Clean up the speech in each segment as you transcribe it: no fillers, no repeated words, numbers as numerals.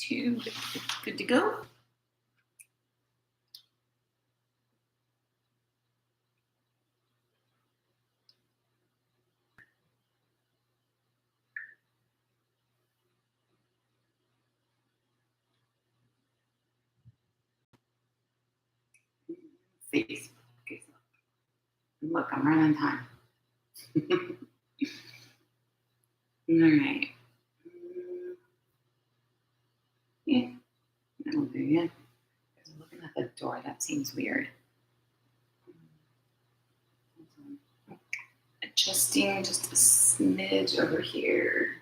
2, good to go. Facebook. Okay, look, I'm running time. All right. Yeah, that'll do it. I'm looking at the door. That seems weird. Adjusting just a smidge over here.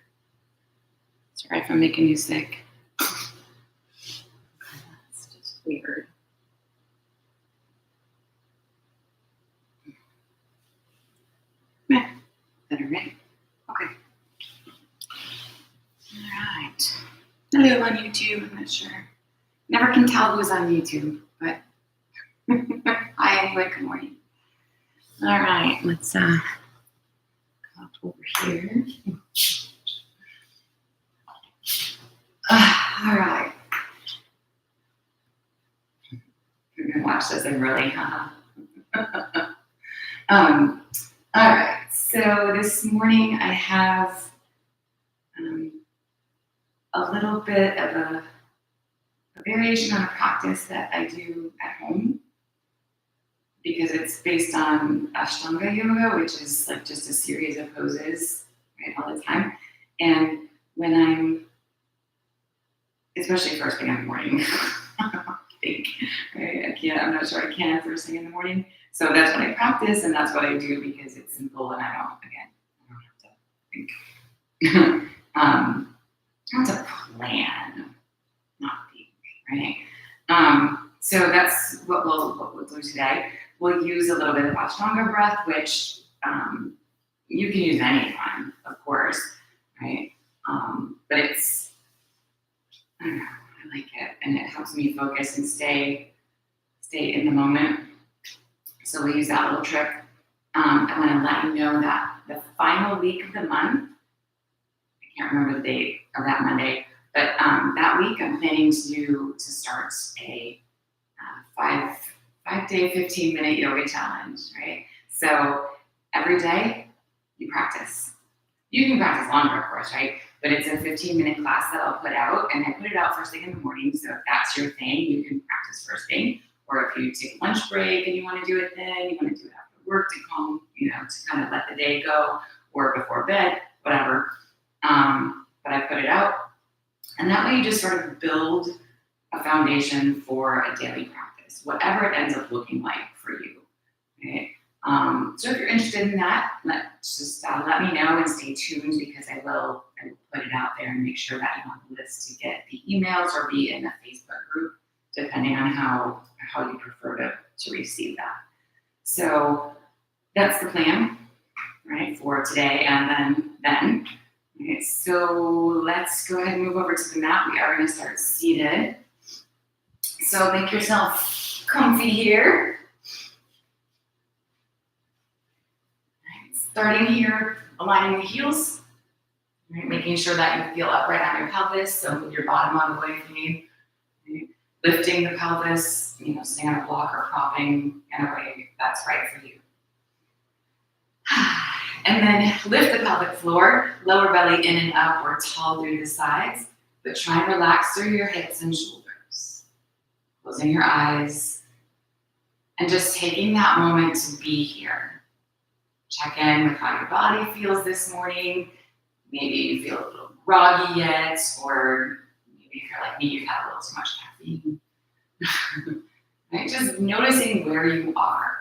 Sorry if I'm making you sick. That's just weird. Yeah, better, right? Okay. All right. Hello on YouTube. I'm not sure. Never can tell who's on YouTube, but hi anyway. Good morning. All right, let's go up over here. All right. You're gonna watch this and really, all right. So this morning I have a little bit of a variation on a practice that I do at home because it's based on Ashtanga yoga, which is like just a series of poses, right, all the time. And when I'm, especially first thing in the morning, I think, right? I'm not sure I can first thing in the morning. So that's what I practice and that's what I do because it's simple and I don't have to think. Not to plan, not think, right? So that's what we'll do today. We'll use a little bit of Ashtanga breath, which you can use anytime, of course, right? But it's, I don't know, I like it, and it helps me focus and stay in the moment. So we'll use that little trick. I want to let you know that the final week of the month, I can't remember the date of that Monday, but that week I'm planning to start a 5-day, 15-minute yoga challenge, right? So every day you practice. You can practice longer, of course, right? But it's a 15-minute class that I'll put out, and I put it out first thing in the morning. So if that's your thing, you can practice first thing. Or if you take a lunch break and you want to do it then, you want to do it after work to calm, to kind of let the day go, or before bed, whatever. But I put it out, and that way you just sort of build a foundation for a daily practice, whatever it ends up looking like for you. Okay? So if you're interested in that, let me know and stay tuned because I will put it out there and make sure that you're on the list to get the emails or be in the Facebook group, depending on how you prefer to receive that. So that's the plan, right, for today and then. Okay, so let's go ahead and move over to the mat. We are going to start seated. So make yourself comfy here. Right, starting here, aligning the heels. Right, making sure that you feel upright on your pelvis. So move your bottom on the way for you. Right, lifting the pelvis, staying on a block or propping in a way that's right for you. And then lift the pelvic floor, lower belly in and up or tall through the sides, but try and relax through your hips and shoulders. Closing your eyes and just taking that moment to be here. Check in with how your body feels this morning. Maybe you feel a little groggy yet, or maybe if you're like me, you've had a little too much caffeine. Right? Just noticing where you are.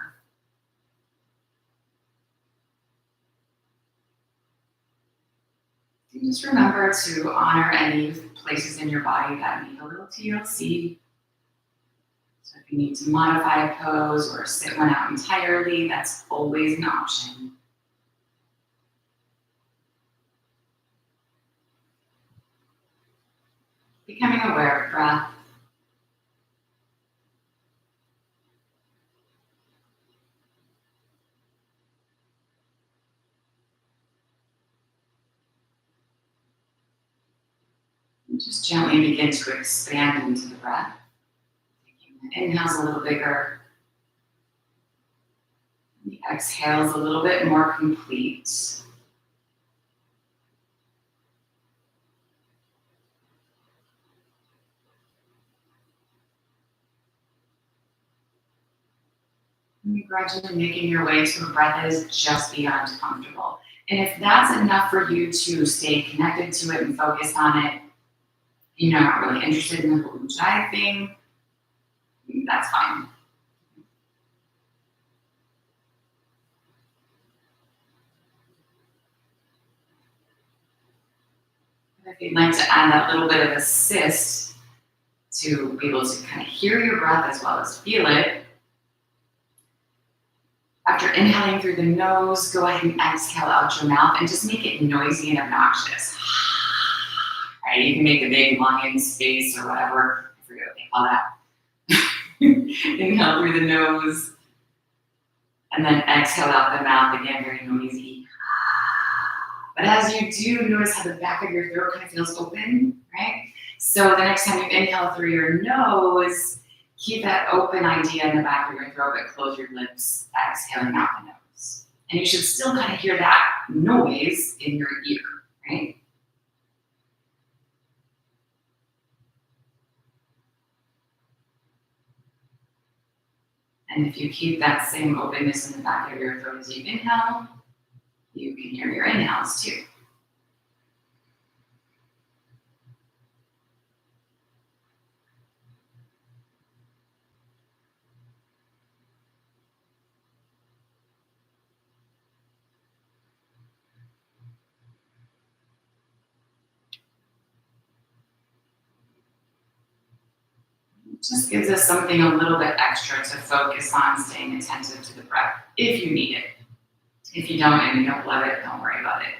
Just remember to honor any places in your body that need a little TLC. So if you need to modify a pose or sit one out entirely, that's always an option. Becoming aware of breath. Just gently begin to expand into the breath. Inhale's a little bigger. The exhale's a little bit more complete. And you're gradually making your way to a breath that is just beyond comfortable. And if that's enough for you to stay connected to it and focus on it, you're not really interested in the whole Ujjayi thing, that's fine. If you'd like to add that little bit of assist to be able to kind of hear your breath as well as feel it, after inhaling through the nose, go ahead and exhale out your mouth and just make it noisy and obnoxious. Right? You can make a big lion's face or whatever. I forget what they call that. Inhale through the nose and then exhale out the mouth, again, very noisy. But as you do, notice how the back of your throat kind of feels open, right? So the next time you inhale through your nose, keep that open idea in the back of your throat, but close your lips, exhaling out the nose. And you should still kind of hear that noise in your ear, right? And if you keep that same openness in the back of your throat as you inhale, you can hear your inhales too. It just gives us something a little bit extra to focus on, staying attentive to the breath if you need it. If you don't and you don't love it, don't worry about it.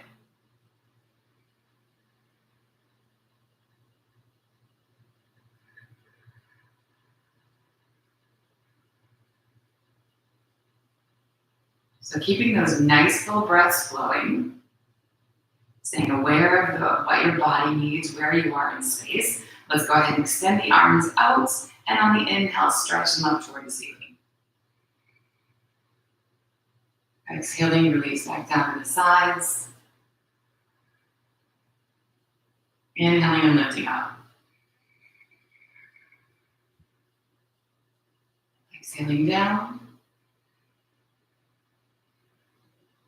So keeping those nice full breaths flowing, staying aware of what your body needs, where you are in space. Let's go ahead and extend the arms out, and on the inhale, stretch them up toward the ceiling. Exhaling, release back down to the sides. Inhaling and lifting up. Exhaling down.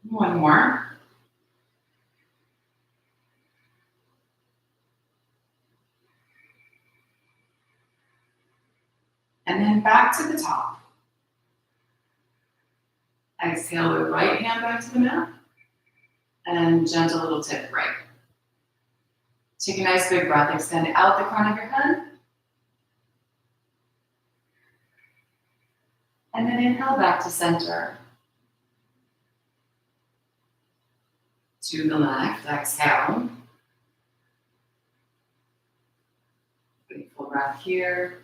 One more. And then back to the top. Exhale the right hand back to the mat. And gentle little tip right. Take a nice big breath. Extend out the crown of your head. And then inhale back to center. To the left, exhale. Big full breath here.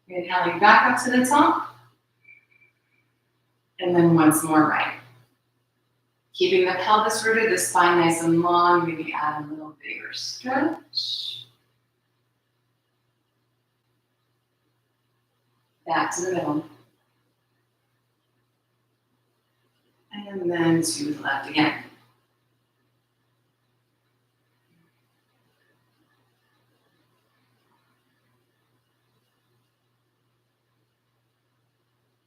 Inhaling back up to the top. And then once more right. Keeping the pelvis rooted, the spine nice and long, maybe add a little bigger stretch. Back to the middle. And then to the left again.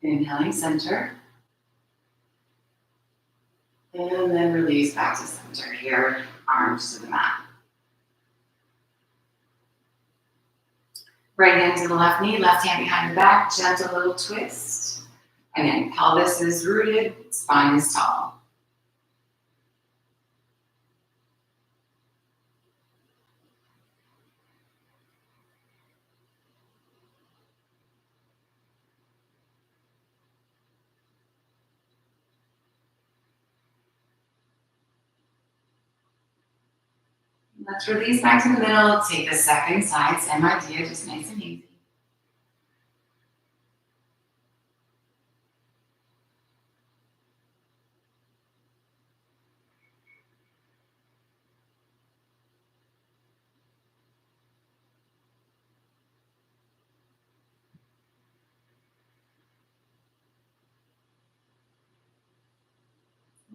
Inhaling center. And then release back to center here, arms to the mat. Right hand to the left knee, left hand behind the back, gentle little twist. Again, pelvis is rooted, spine is tall. Let's release back to the middle. Take the second side, same idea, just nice and easy.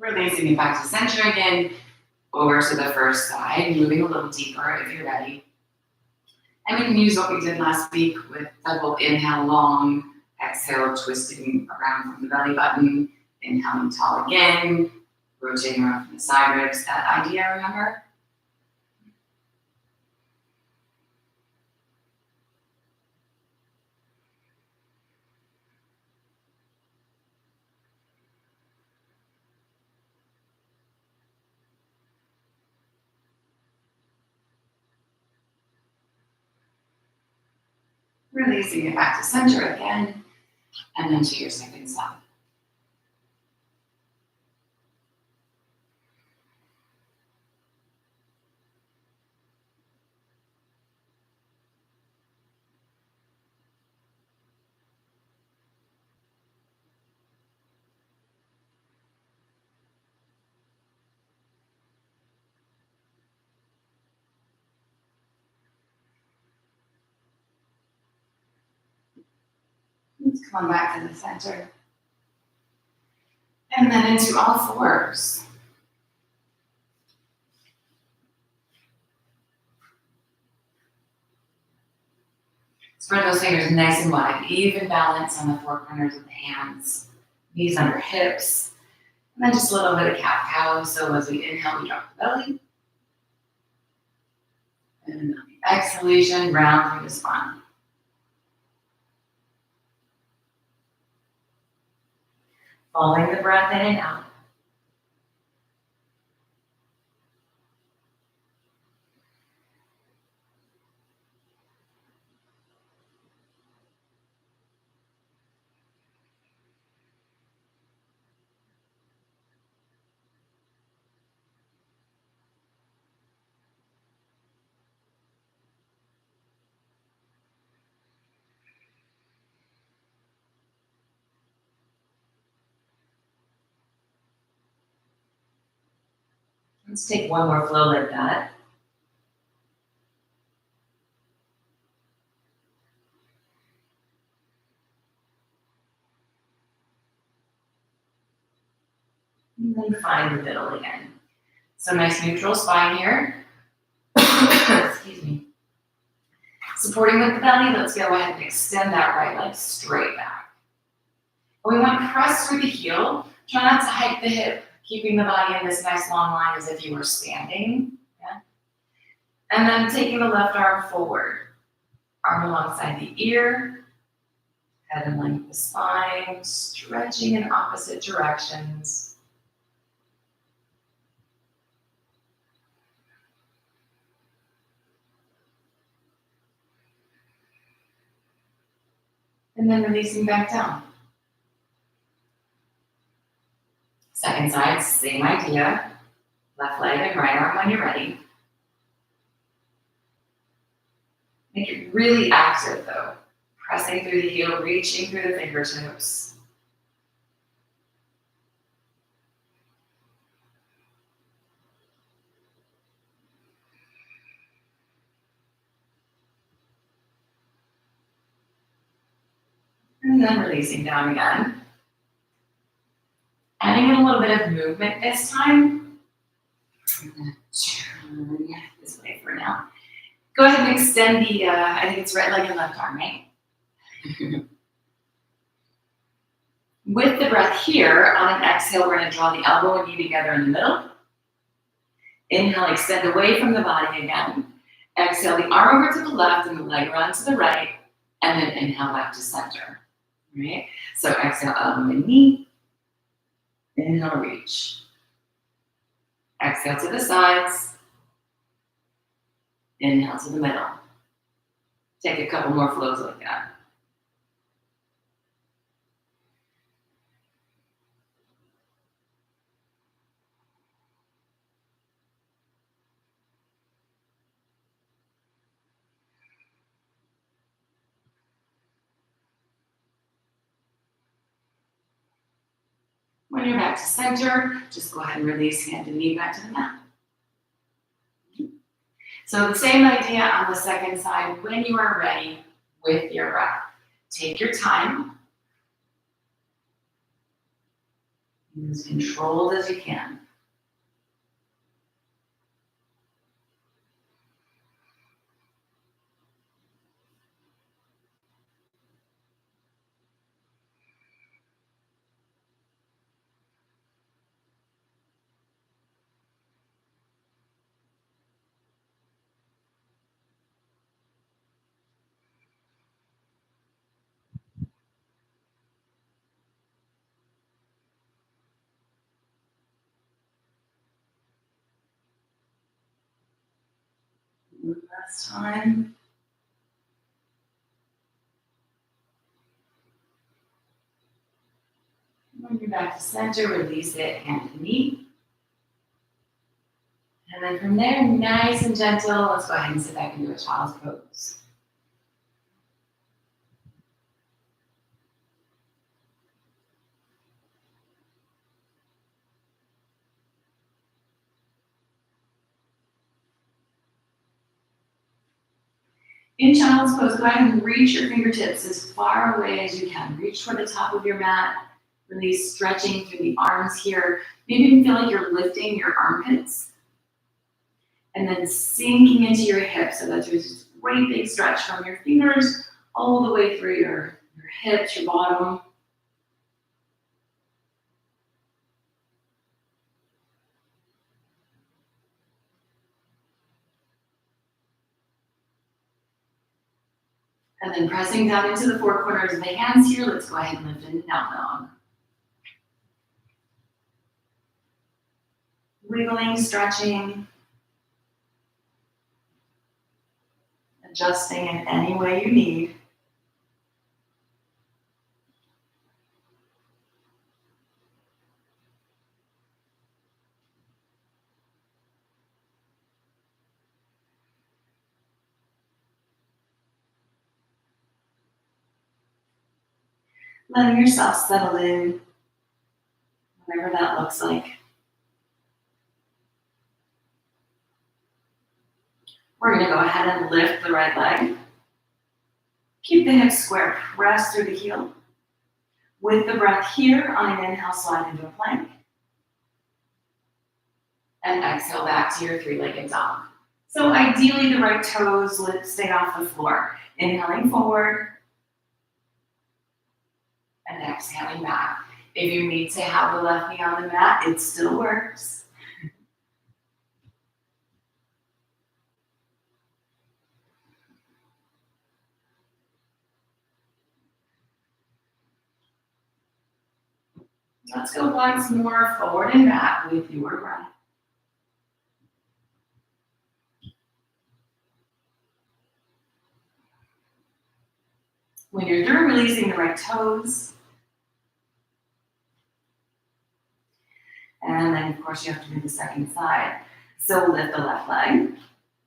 Releasing it back to center again, over to the first side, moving a little deeper if you're ready. And we can use what we did last week with double inhale long, exhale twisting around from the belly button, inhaling tall again, rotating around from the side ribs. That idea, remember? Releasing it back to center again, and then to your second side. Let's come back to the center. And then into all fours. Spread those fingers nice and wide. Even balance on the four corners of the hands. Knees under hips. And then just a little bit of cat-cow. So as we inhale, we drop the belly. And on the exhalation, round through the spine. Following the breath in and out. Let's take one more flow like that. And then find the middle again. So nice neutral spine here. Excuse me. Supporting with the belly, let's go ahead and extend that right leg straight back. We want to press through the heel. Try not to hike the hip, keeping the body in this nice long line as if you were standing. Yeah? And then taking the left arm forward. Arm alongside the ear. Head in line with the spine. Stretching in opposite directions. And then releasing back down. Second side, same idea. Left leg and right arm when you're ready. Make it really active though. Pressing through the heel, reaching through the fingertips. And then releasing down again. Adding in a little bit of movement this time. I'm going to turn this way for now. Go ahead and extend the, I think it's right leg and left arm, right? With the breath here, on an exhale, we're going to draw the elbow and knee together in the middle. Inhale, extend away from the body again. Exhale, the arm over to the left and the leg around to the right. And then inhale back to center. Right? So exhale, elbow and knee. Inhale, reach. Exhale to the sides. Inhale to the middle. Take a couple more flows like that. When you're back to center, just go ahead and release hand and knee back to the mat. So the same idea on the second side, when you are ready with your breath. Take your time. Be as controlled as you can. One last time. When you're back to center, release it, hand to knee. And then from there, nice and gentle, let's go ahead and sit back into a child's pose. In child's pose, go ahead and reach your fingertips as far away as you can. Reach toward the top of your mat. Really stretching through the arms here. Maybe you feel like you're lifting your armpits. And then sinking into your hips so that there's this great big stretch from your fingers all the way through your hips, your bottom. And then pressing down into the four corners of the hands here, let's go ahead and lift into down dog. Wiggling, stretching, adjusting in any way you need. Letting yourself settle in, whatever that looks like. We're going to go ahead and lift the right leg. Keep the hips square, press through the heel. With the breath here, on an inhale, slide into a plank. And exhale back to your three-legged dog. So ideally, the right toes stay off the floor. Inhaling forward. And exhaling back. If you need to have the left knee on the mat, it still works. Let's go once more forward and back with your breath. When you're through, releasing the right toes. And then, of course, you have to do the second side. So lift the left leg.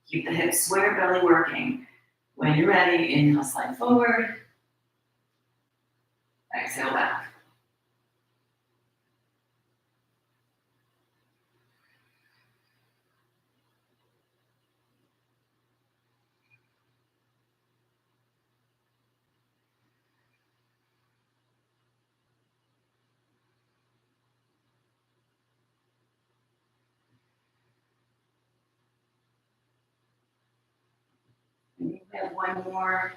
Keep the hips square, belly working. When you're ready, inhale, slide forward. Exhale back. We have one more.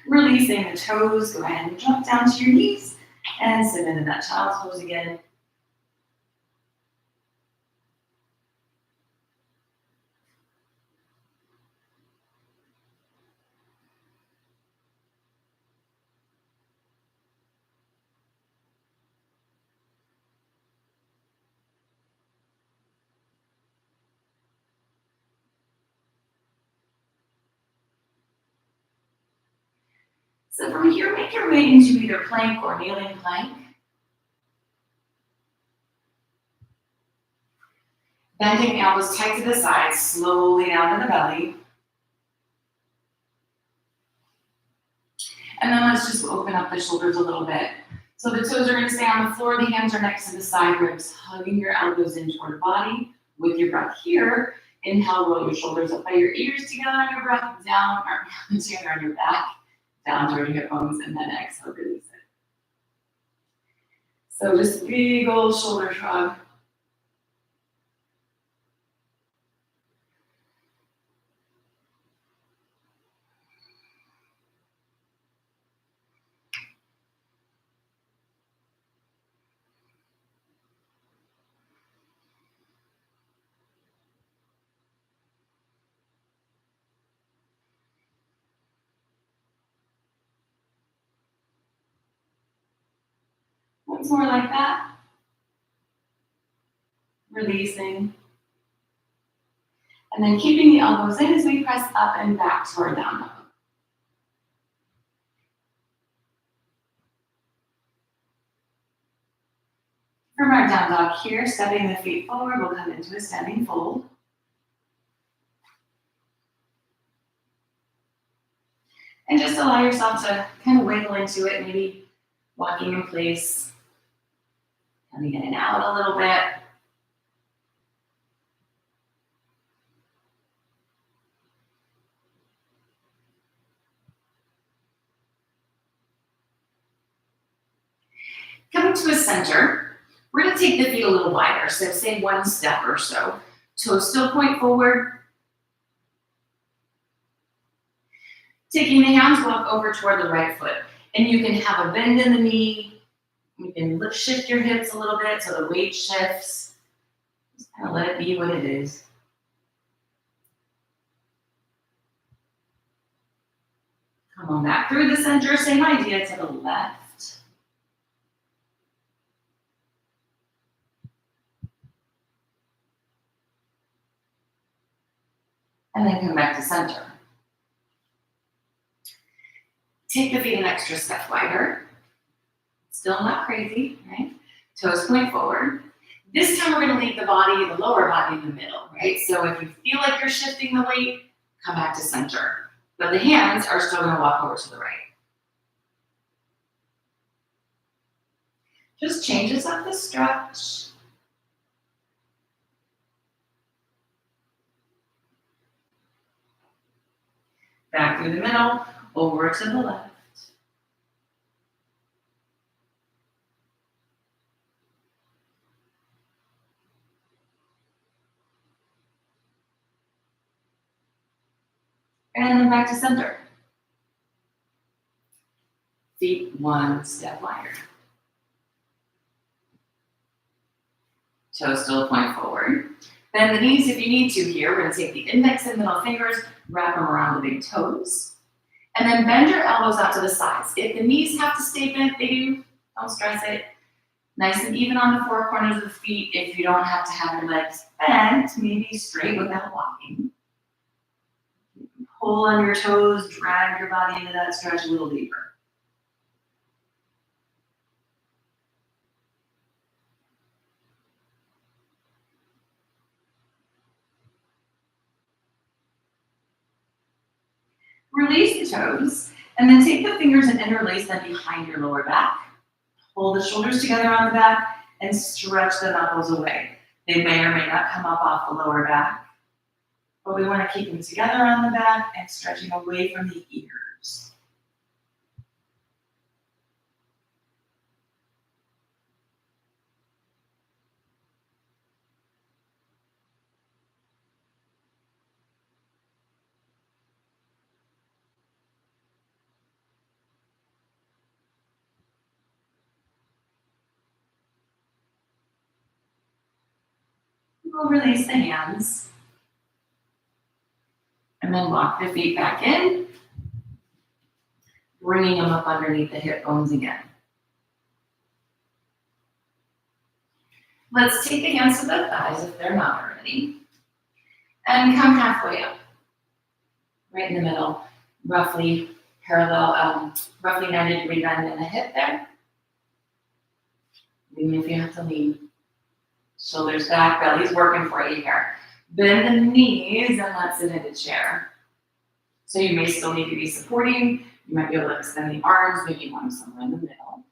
Releasing the toes, go ahead and drop down to your knees and sit into that child's pose again. So from here, make your way into either plank or kneeling plank. Bending elbows tight to the sides, slowly down to the belly. And then let's just open up the shoulders a little bit. So the toes are going to stay on the floor, the hands are next to the side ribs, hugging your elbows in toward the body. With your breath here, Inhale, roll your shoulders up by your ears together on your breath, down, or together on your back, down toward your hip bones, and then exhale, release it. So just big old shoulder shrug. Once more like that. Releasing. And then keeping the elbows in as we press up and back toward down dog. From our down dog here, stepping the feet forward, we'll come into a standing fold. And just allow yourself to kind of wiggle into it, maybe walking in place, coming in and out a little bit. Coming to a center, we're going to take the feet a little wider, so say one step or so. Toes still point forward. Taking the hands, walk over toward the right foot. And you can have a bend in the knee. You can shift your hips a little bit so the weight shifts. Just kind of let it be what it is. Come on back through the center, same idea to the left. And then come back to center. Take the feet an extra step wider. Still not crazy, right? Toes point forward. This time we're going to leave the body, the lower body in the middle, right? So if you feel like you're shifting the weight, come back to center. But the hands are still going to walk over to the right. Just changes up the stretch. Back through the middle, over to the left. And then back to center. Feet one step wider. Toes still point forward. Bend the knees if you need to here. We're going to take the index and middle fingers, wrap them around the big toes. And then bend your elbows out to the sides. If the knees have to stay bent, they do. Don't stress it. Nice and even on the four corners of the feet. If you don't have to have your legs bent, maybe straight without walking. Pull on your toes, drag your body into that stretch a little deeper. Release the toes, and then take the fingers and interlace them behind your lower back. Hold the shoulders together on the back and stretch the knuckles away. They may or may not come up off the lower back, but we want to keep them together on the back and stretching away from the ears. We'll release the hands. And then walk the feet back in, bringing them up underneath the hip bones again. Let's take the hands to the thighs if they're not already. And come halfway up. Right in the middle, roughly parallel, roughly 90-degree bend in the hip there. Even if you have to lean. Shoulders back, belly's working for you here. Bend the knees and let's sit into chair. So you may still need to be supporting. You might be able to extend the arms, maybe one somewhere in the middle.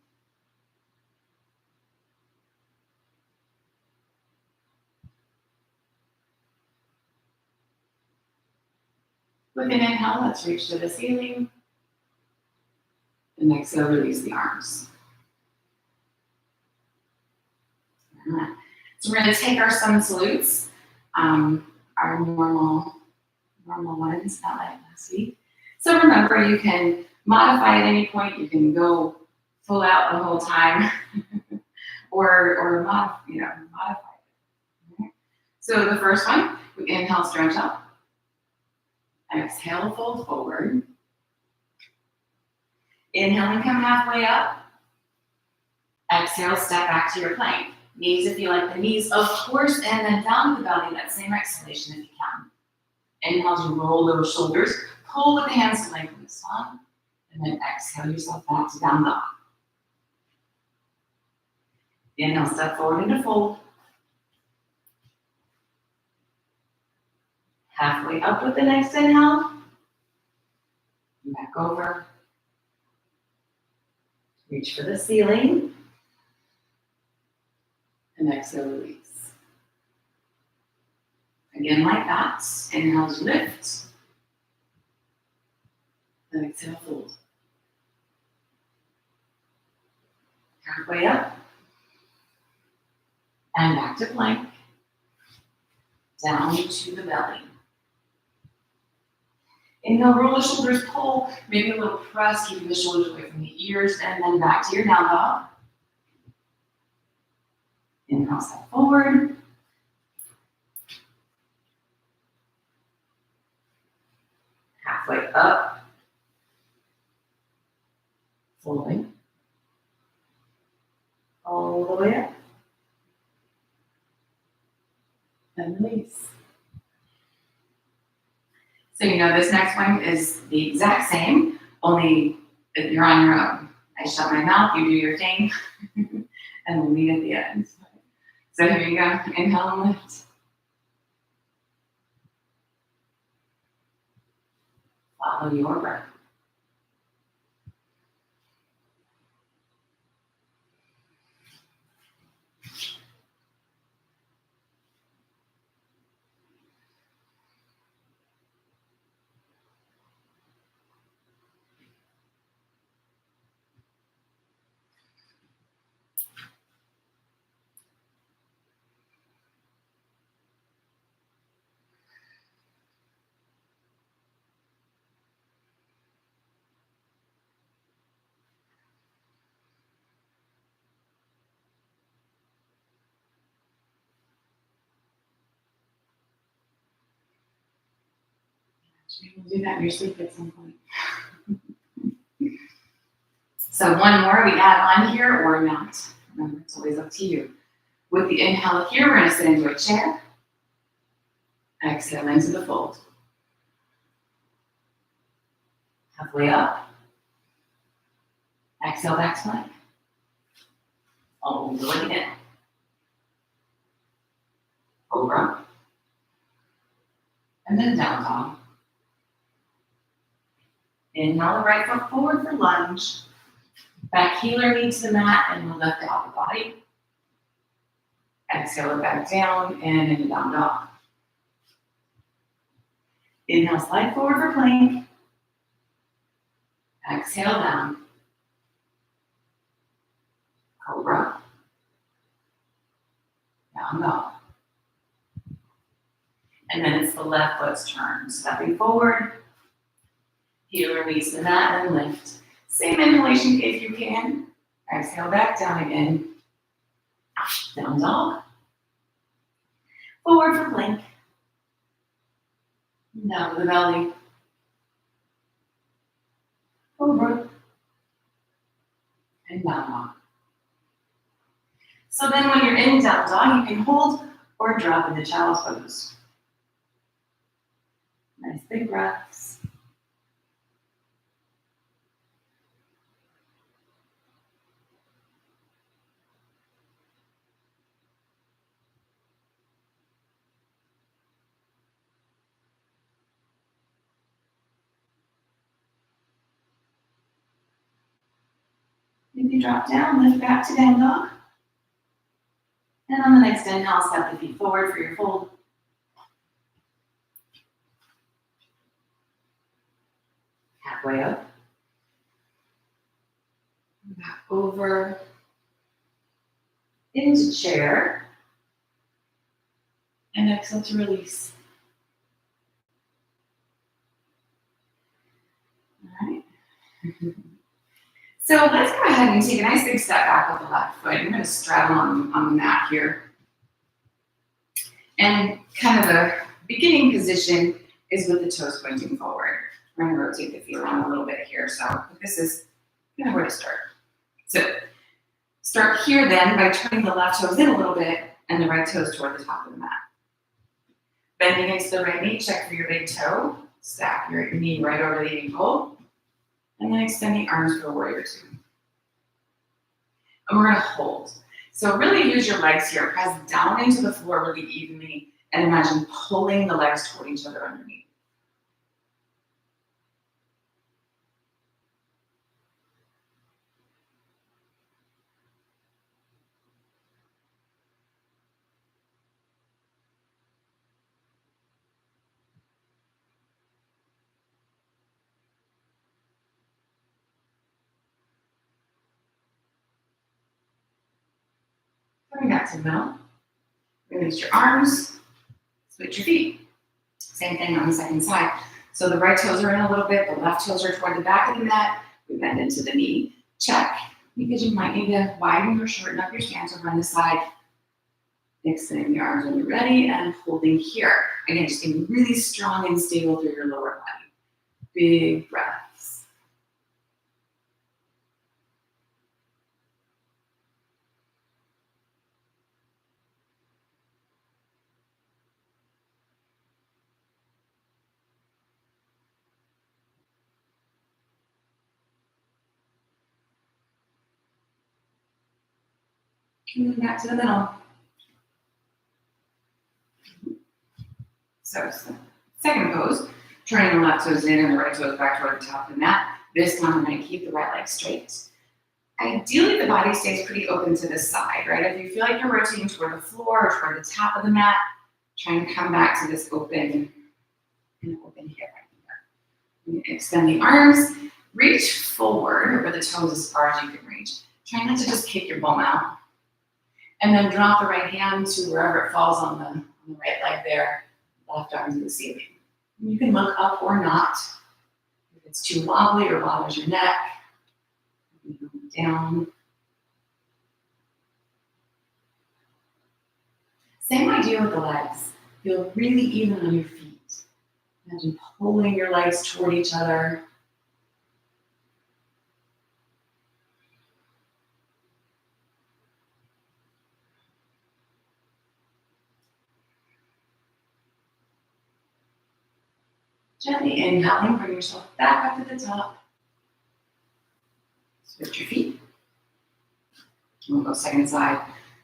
With an inhale, let's reach to the ceiling. And exhale, release the arms. Alright. So we're going to take our sun salutes, our normal ones, not like last week. So remember, you can modify at any point. You can go full out the whole time, or modify it. Okay. So the first one, we inhale, stretch up. Exhale, fold forward. Inhale and come halfway up. Exhale, step back to your plank. Knees if you like the knees, of course, and then down the belly, that same exhalation if you can. Inhale to roll those shoulders, pull with the hands to lengthen the spine, and then exhale yourself back to down dog. Inhale, step forward into fold. Halfway up with the next inhale. Back over. Reach for the ceiling. And exhale, release. Again, like that. Inhale to lift. And exhale, fold. Halfway up. And back to plank. Down to the belly. Inhale, roll the shoulders, pull, maybe a little press, keeping the shoulders away from the ears, and then back to your down dog. Inhale, step forward. Halfway up. Folding. All the way up. And release. So you know this next one is the exact same, only you're on your own. I shut my mouth, you do your thing, and we'll meet at the end. So here you go. Inhale and lift. Follow your breath. We'll do that in your sleep at some point. So one more we add on here or not. Remember, it's always up to you. With the inhale here, we're going to sit into a chair. Exhale into the fold. Halfway up. Exhale back to plank. All the way in. Over. And then down dog. Inhale the right foot forward for lunge. Back heel or knee to the mat, and we'll lift the upper body. Exhale it back down and into down dog. Inhale, slide forward for plank. Exhale down. Cobra. Down dog. And then it's the left foot's turn. Stepping forward. Heel or knees to the mat and lift. Same inhalation if you can. Exhale back down again. Down dog. Forward for plank. Down to the belly. Cobra. And down dog. So then when you're in down dog, you can hold or drop into child's pose. Nice big breaths. If you drop down, lift back to down dog. And on the next inhale, step the feet forward for your fold. halfway up. Back over into chair. And exhale to release. All right. So let's go ahead and take a nice big step back with the left foot. I'm going to straddle on the mat here. And kind of the beginning position is with the toes pointing forward. We're going to rotate the feet around a little bit here. So this is kind of where to start. So start here then by turning the left toes in a little bit and the right toes toward the top of the mat. Bending into the right knee, check for your big toe. Stack your knee right over the ankle. And then extend the arms for a warrior two. And we're going to hold. So really use your legs here. Press down into the floor really evenly and imagine pulling the legs toward each other underneath. Coming back to the middle. Release your arms. Switch your feet. Same thing on the second side. So the right toes are in a little bit, the left toes are toward the back of the mat. We bend into the knee. Check, because you might need to widen or shorten up your stance over on the side. Extending the arms when you're ready and holding here. Again, just getting really strong and stable through your lower body. Big breaths. And then back to the middle. So second pose, turning the left toes in and the right toes back toward the top of the mat. This time I'm going to keep the right leg straight. Ideally, the body stays pretty open to the side, right? If you feel like you're rotating toward the floor or toward the top of the mat, try and come back to this open hip right here. Extend the arms, reach forward over the toes as far as you can reach. Try not to just kick your bum out. And then drop the right hand to wherever it falls on the right leg there, left arm to the ceiling. You can look up or not. If it's too wobbly or bothers your neck, down. Same idea with the legs. Feel really even on your feet. Imagine pulling your legs toward each other. Gently inhaling, bring yourself back up to the top. Switch your feet. We'll go second side.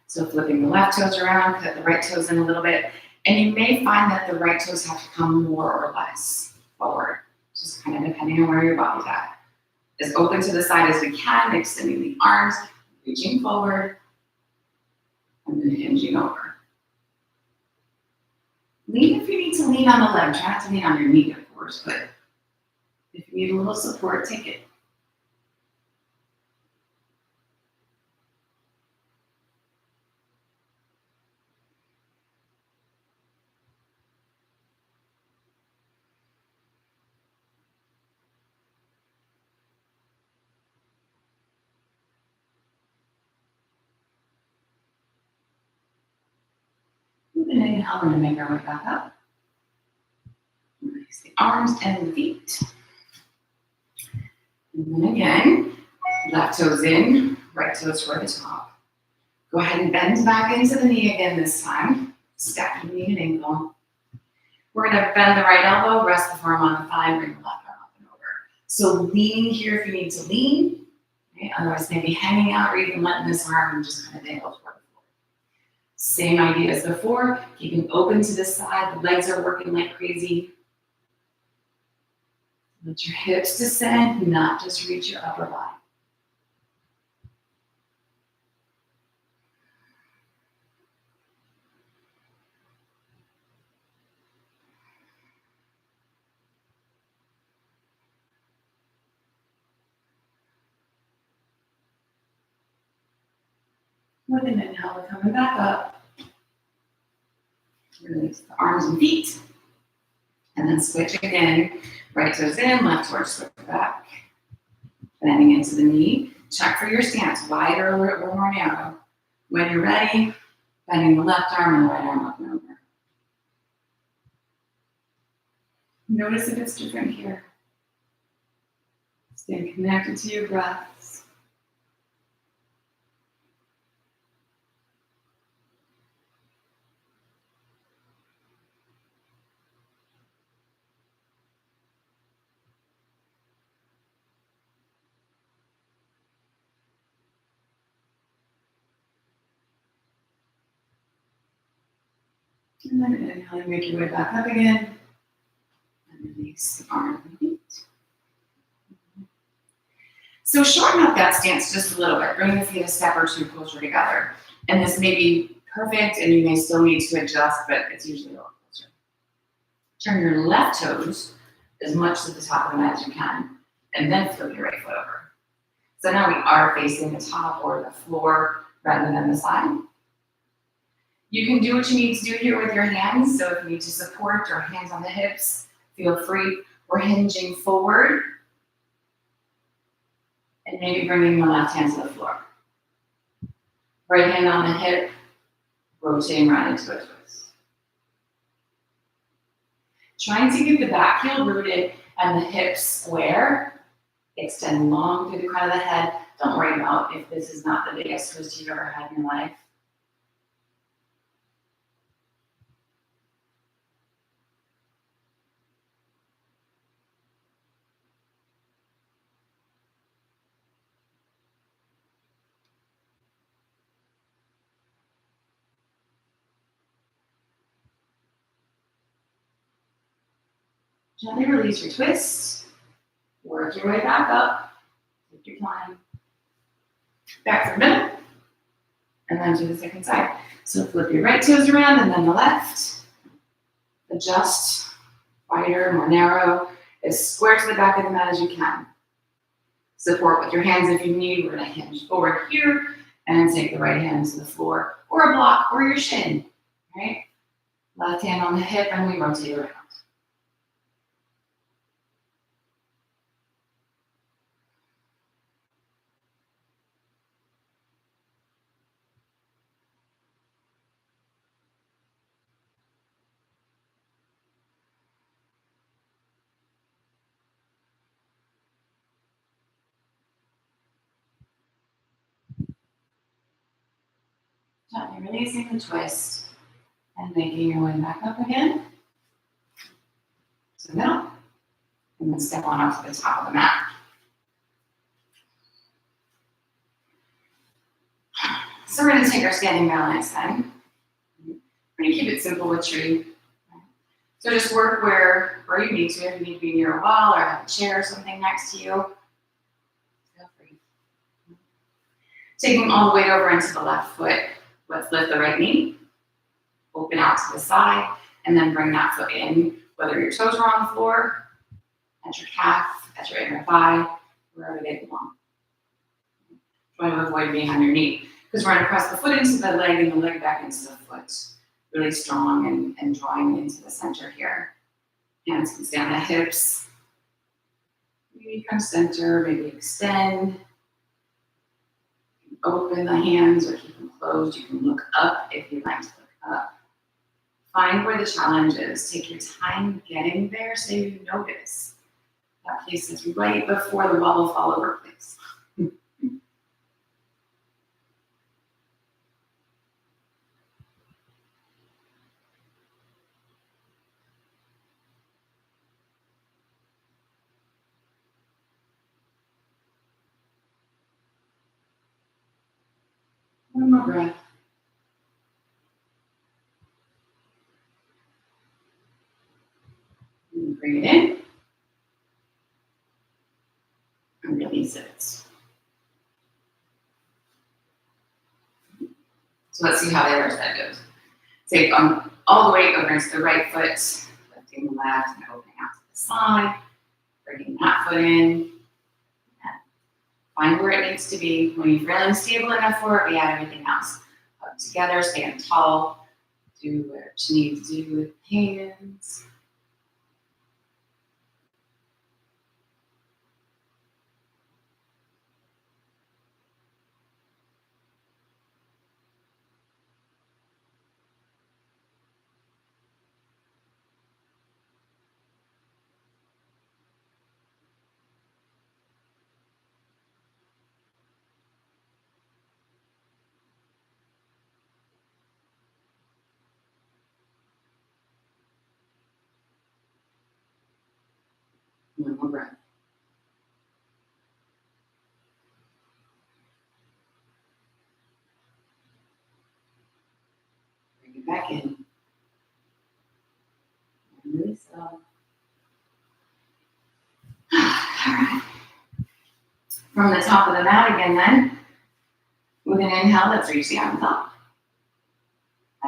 So flipping the left toes around, cut the right toes in a little bit. And you may find that the right toes have to come more or less forward, just kind of depending on where your body's at. As open to the side as we can, extending the arms, reaching forward, and then hinging over. Lean if you need to lean on the leg. Try not to lean on your knee, of course, but if you need a little support, take it. With an inhale, we're going to make our way back up. Release the arms and the feet. And then again, left toes in, right toes toward the top. Go ahead and bend back into the knee again this time. Stack your knee and ankle. We're going to bend the right elbow, rest the forearm on the thigh, bring the left arm up and over. So leaning here if you need to lean. Right? Otherwise, maybe hanging out or even letting this arm just kind of dangle toward the floor. Same idea as before, keeping open to the side. The legs are working like crazy. Let your hips descend, not just reach your upper body. With an inhale, we're coming back up. Release the arms and feet. And then switch again. Right toes in, left torso switch back. Bending into the knee. Check for your stance, wide or a little more narrow. When you're ready, bending the left arm and the right arm up and over. Notice if it's different here. Stay connected to your breaths. And then inhale, make your way back up again. And release the arms and feet. So shorten up that stance just a little bit. Bring the feet a step or two closer together. And this may be perfect and you may still need to adjust, but it's usually a little closer. Turn your left toes as much to the top of the mat as you can, and then flip your right foot over. So now we are facing the top or the floor rather than the side. You can do what you need to do here with your hands. So if you need to support or hands on the hips, feel free. We're hinging forward. And maybe bringing the left hand to the floor. Right hand on the hip, rotating right into a twist. Trying to keep the back heel rooted and the hips square. Extend long through the crown of the head. Don't worry about if this is not the biggest twist you've ever had in your life. Gently release your twist. Work your way back up. Take your time. Back to the middle. And then to the second side. So flip your right toes around and then the left. Adjust. Wider, more narrow. As square to the back of the mat as you can. Support with your hands if you need. We're going to hinge forward here and take the right hand to the floor or a block or your shin. Right? Left hand on the hip and we rotate around. Gently releasing the twist and making your way back up again to the middle, and then step on up to the top of the mat. So we're going to take our standing balance then. We're going to keep it simple with tree. So just work where you need to. If you need to be near a wall or have a chair or something next to you, feel free. Taking all the weight over into the left foot. Let's lift the right knee, open out to the side, and then bring that foot in, whether your toes are on the floor, at your calf, at your inner thigh, wherever they belong. Try to avoid being on your knee, because we're going to press the foot into the leg and the leg back into the foot. Really strong and drawing into the center here. Hands can stay on the hips. Maybe come center, maybe extend. Open the hands or keep them closed. You can look up if you like to look up. Find where the challenge is. Take your time getting there so you notice. That place is right before the wall will fall over place. One more breath. And bring it in. And release it. So let's see how the other side goes. Take all the weight over into the right foot, lifting the left and opening out to the side, bringing that foot in. Find where it needs to be. When you're feeling stable enough for it, we add everything else. up together, stand tall, do what you need to do with hands. One more breath. Bring it back in. And release it all. All right. From the top of the mat again then, with an inhale, let's reach the arms up.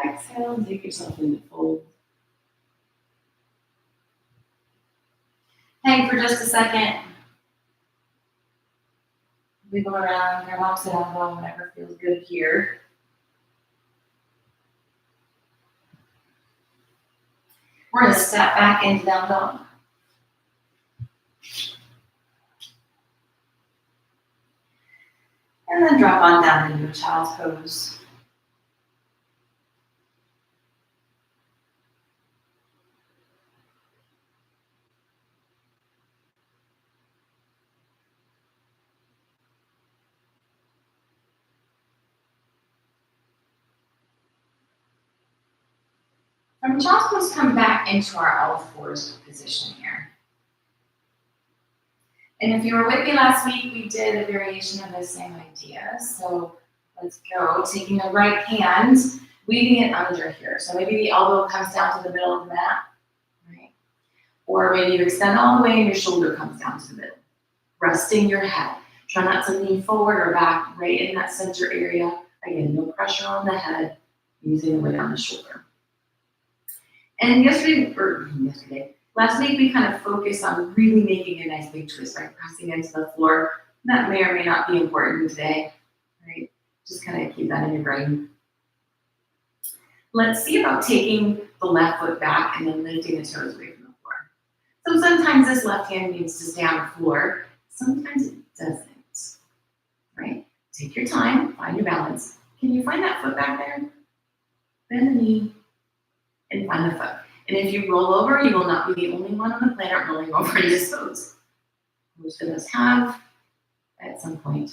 Exhale, take yourself into fold. Hang for just a second. Wiggle around, grab opposite elbow, whatever feels good here. We're going to step back into down dog. And then drop on down into a child's pose. From child's pose, come back into our L4s position here. And if you were with me last week, we did a variation of the same idea. So let's go, taking the right hand, weaving it under here. So maybe the elbow comes down to the middle of the mat, right? Or maybe you extend all the way and your shoulder comes down to the middle. Resting your head. Try not to lean forward or back, right in that center area. Again, no pressure on the head, using the weight on the shoulder. And last week we kind of focused on really making a nice big twist, right? Pressing into the floor. That may or may not be important today, right? Just kind of keep that in your brain. Let's see about taking the left foot back and then lifting the toes away from the floor. So sometimes this left hand needs to stay on the floor. Sometimes it doesn't, right? Take your time, find your balance. Can you find that foot back there? Bend the knee and find the foot. And if you roll over, you will not be the only one on the planet rolling over in this pose. Most of us have at some point.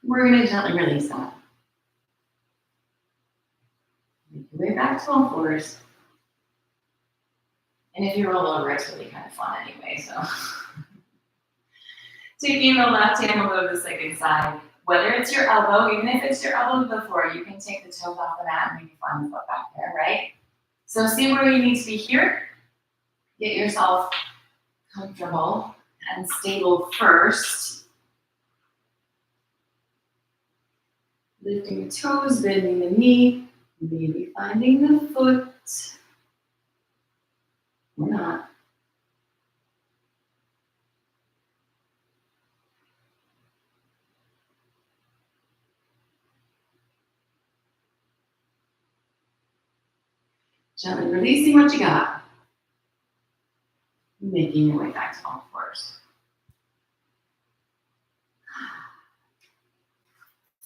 We're going to gently release that. Make your way back to all fours. And if you roll over, it's really kind of fun anyway, so. Taking the left hand, we'll go to the second side. Whether it's your elbow, even if it's your elbow to the floor, you can take the toes off the mat and maybe find the foot back there, right? So see where you need to be here. Get yourself comfortable and stable first. Lifting the toes, bending the knee, maybe finding the foot. Or not. Gently releasing what you got. Making your way back to all fours.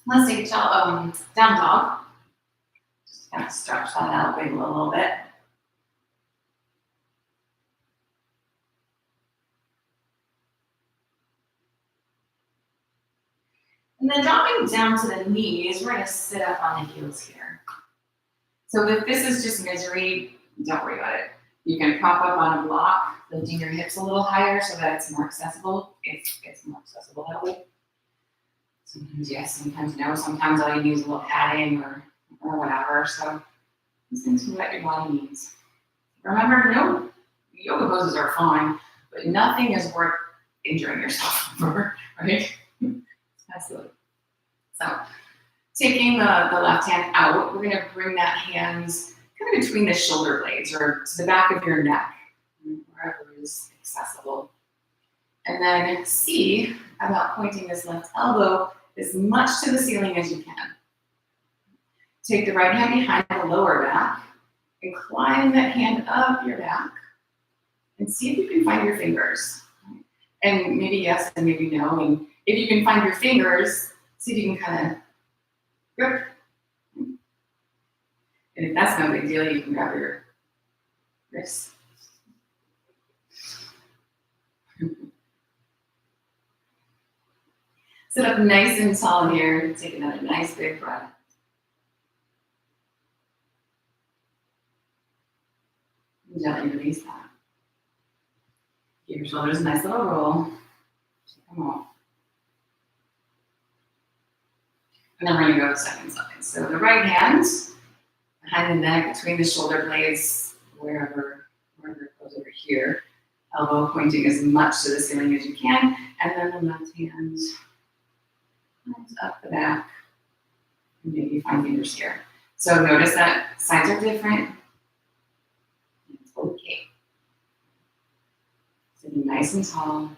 Let's take a down dog. Just kind of stretch that out, wiggle a little bit. And then dropping down to the knees, we're going to sit up on the heels here. So if this is just misery, don't worry about it. You can prop up on a block, lifting your hips a little higher so that it's more accessible. It's more accessible that way. Sometimes yes, sometimes no. Sometimes all you need is a little padding or whatever. So these things are what your body needs. Remember, no yoga poses are fine, but nothing is worth injuring yourself for, right? Absolutely. So taking the left hand out, we're going to bring that hands kind of between the shoulder blades or to the back of your neck, wherever is accessible. And then C, about pointing this left elbow as much to the ceiling as you can. Take the right hand behind the lower back and climb that hand up your back and see if you can find your fingers. And maybe yes and maybe no. And if you can find your fingers, see if you can kind of grip. And if that's no big deal, you can grab your wrist. Sit up nice and tall here. Take another nice big breath. And gently release that. Give your shoulders a nice little roll. Come on. And then we're going to go second side. So the right hand behind the neck, between the shoulder blades, wherever it goes over here. Elbow pointing as much to the ceiling as you can. And then the left hand comes up the back. And maybe find fingers here. So notice that sides are different. It's okay. Sitting nice and tall.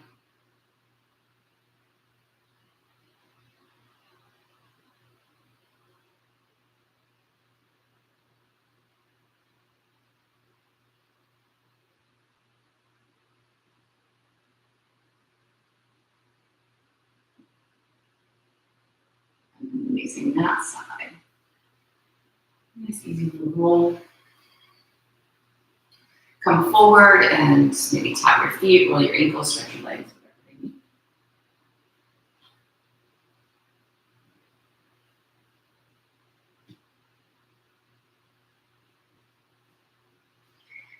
And releasing that side. Nice, easy roll. Come forward and maybe tap your feet, roll your ankles, stretch your legs, whatever they need.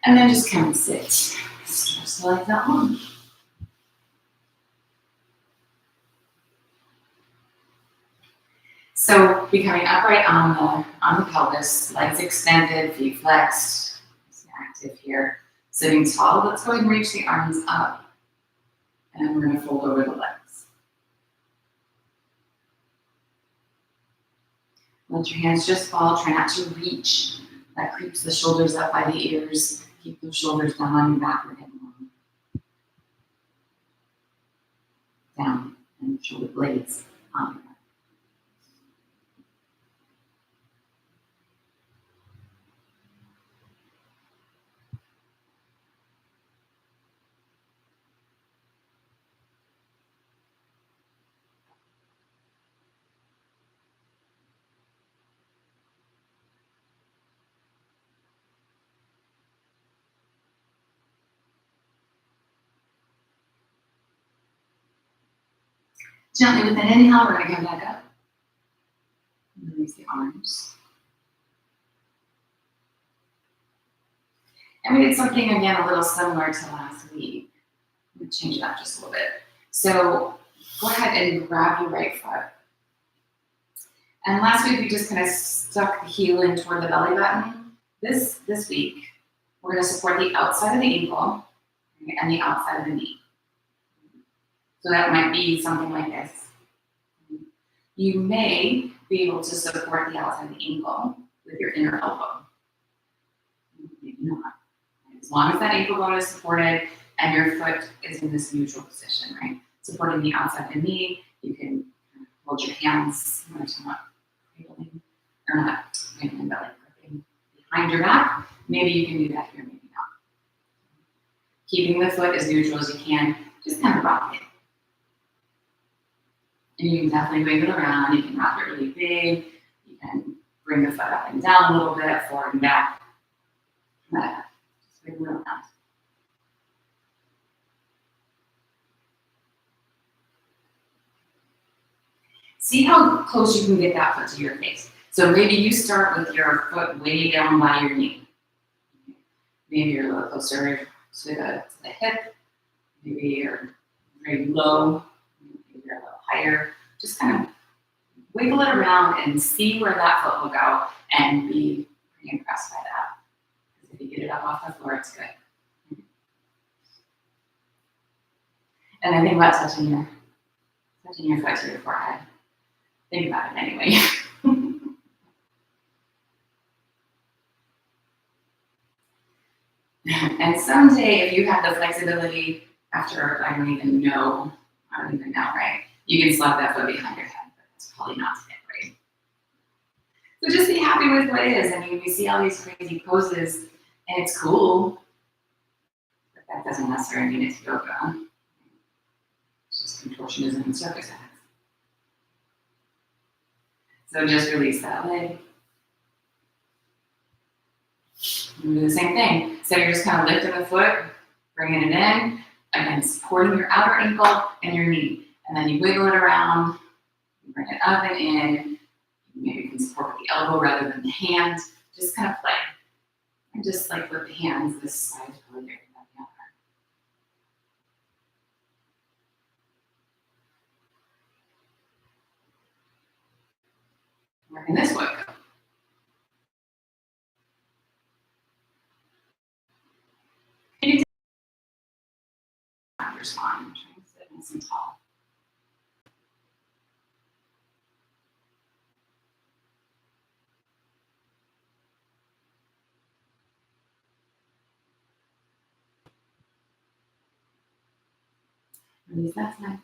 And then just kind of sit, just like that one. So becoming upright on the pelvis, legs extended, feet flexed, active here. Sitting tall, let's go ahead and reach the arms up. And we're going to fold over the legs. Let your hands just fall, try not to reach. That creeps the shoulders up by the ears. Keep those shoulders down on your back or head long. Down, and shoulder blades on your back. Gently with an inhale, we're going to come back up. Release the arms. And we did something, again, a little similar to last week. I'm going to change it up just a little bit. So go ahead and grab your right foot. And last week, we just kind of stuck the heel in toward the belly button. This week, we're going to support the outside of the ankle and the outside of the knee. So that might be something like this. You may be able to support the outside of the ankle with your inner elbow. Maybe not. As long as that ankle bone is supported and your foot is in this neutral position, right? Supporting the outside of the knee, you can hold your hands, not cradling, or not cradling, but like gripping behind your back. Maybe you can do that here, maybe not. Keeping the foot as neutral as you can, just kind of rock it. And you can definitely wiggle it around. You can rock it really big. You can bring the foot up and down a little bit, forward and back. Just wiggle it around. See how close you can get that foot to your face. So maybe you start with your foot way down by your knee. Maybe you're a little closer to the hip. Maybe you're very low. Maybe you're a little higher. Just kind of wiggle it around and see where that foot will go and be pretty impressed by that. If you get it up off the floor, it's good. And I think about touching your foot to your forehead. Think about it anyway. And someday, if you have the flexibility after, I don't even know, right? You can slap that foot behind your head, but that's probably not it, right? So just be happy with what is. I mean, we see all these crazy poses, and it's cool, but that doesn't necessarily mean it's yoga. It's just contortionism and circus acts. So just release that leg. And do the same thing. So you're just kind of lifting the foot, bringing it in, again, supporting your outer ankle and your knee. And then you wiggle it around, you bring it up and in. Maybe you can support with the elbow rather than the hand. Just kind of play. And just like with the hands, this side is really bigger than the other. Working this way. And you take your spine, trying to sit nice and tall. Release that side.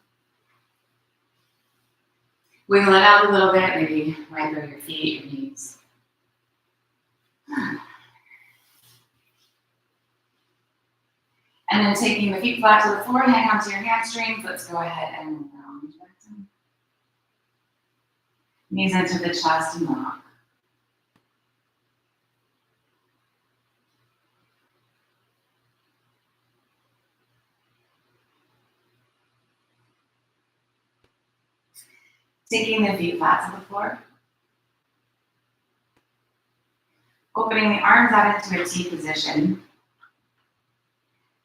Wiggle it out a little bit, maybe right over your feet, your knees. And then taking the feet flat to the floor, hang on to your hamstrings. Let's go ahead and round back down. Knees into the chest and rock. Taking the feet flat to the floor. Opening the arms out into a T position.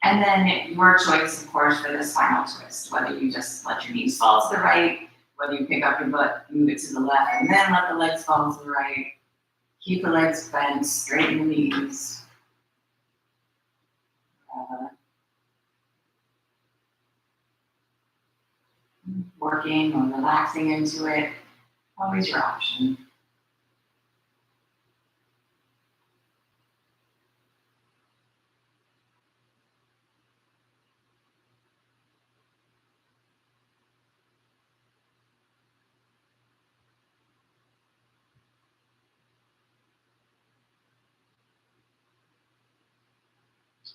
And then your choice, of course, for this final twist, whether you just let your knees fall to the right, whether you pick up your butt, move it to the left, and then let the legs fall to the right. Keep the legs bent, straighten the knees. Working or relaxing into it, always your option.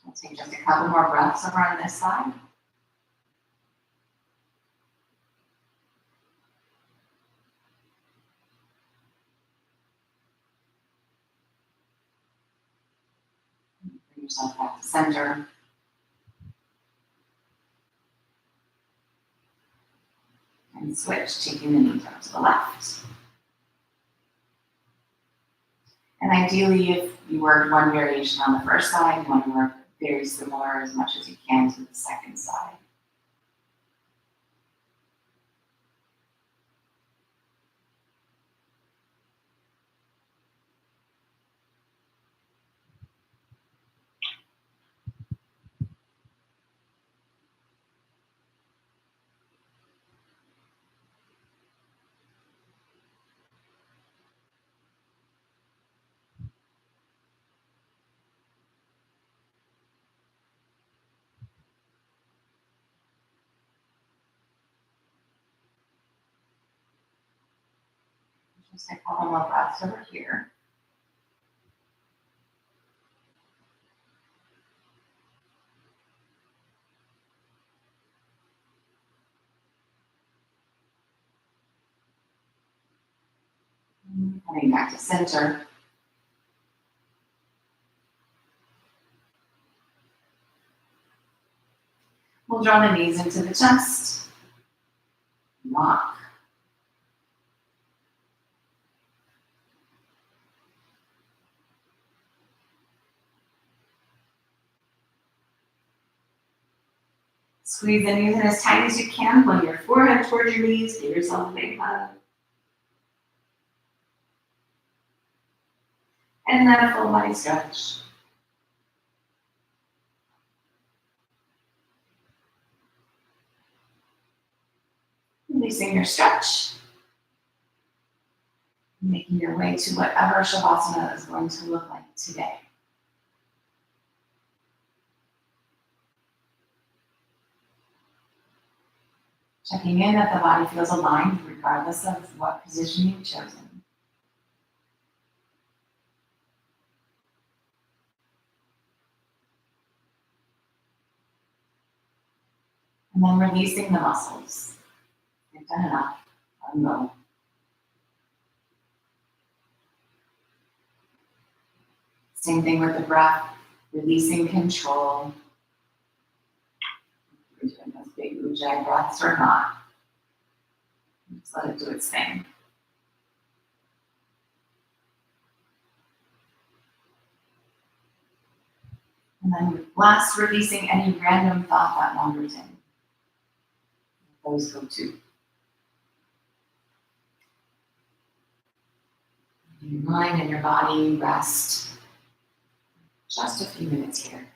We'll take just a couple more breaths over on this side. Bring yourself back to center. And switch, taking the knees up to the left. And ideally, if you work one variation on the first side, you want to work very similar as much as you can to the second side. Just a couple more breaths over here. Coming back to center. We'll draw the knees into the chest. Rock. Squeeze the knees in as tight as you can. Pull your forehead towards your knees. Give yourself a big hug. And then a full body stretch. Releasing your stretch. Making your way to whatever Shavasana is going to look like today. Checking in that the body feels aligned regardless of what position you've chosen. And then releasing the muscles. You've done enough. Let them go. Same thing with the breath, releasing control. You're doing those big ujjayi breaths or not. Just let it do its thing. And then last, releasing any random thought that wanders in. Those go too. Your mind and your body rest just a few minutes here.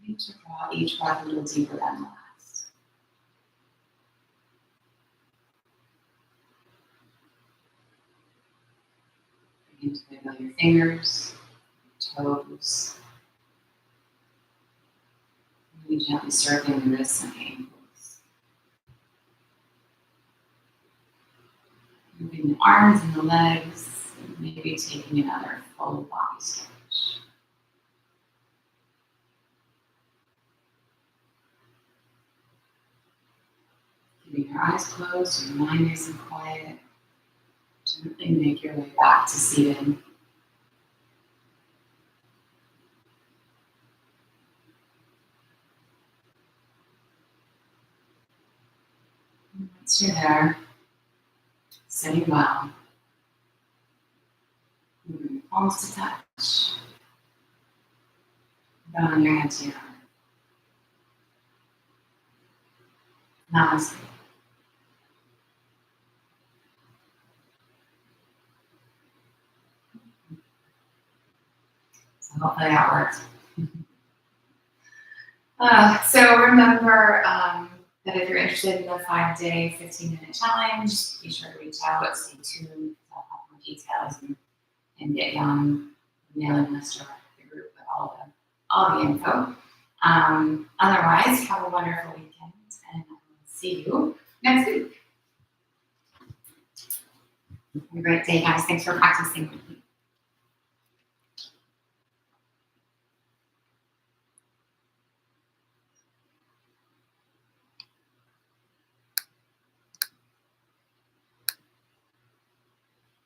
Begin to draw each breath a little deeper than the last. Begin to wiggle your fingers, your toes, You gently circling the wrists and ankles. Moving the arms and the legs, and maybe taking another full body stretch. Keeping your eyes closed, your mind nice and quiet. Gently make your way back to seated. Once you're there, sitting well, moving your palms to touch, bowing your head to your heart. Namaste. So hopefully that worked. So remember that if you're interested in the 5-day, 15-minute challenge, be sure to reach out, stay tuned, I'll have more details and get you on the mailing list or the group with all the info. Otherwise, have a wonderful weekend and I'll see you next week. Have a great day, guys. Thanks for practicing.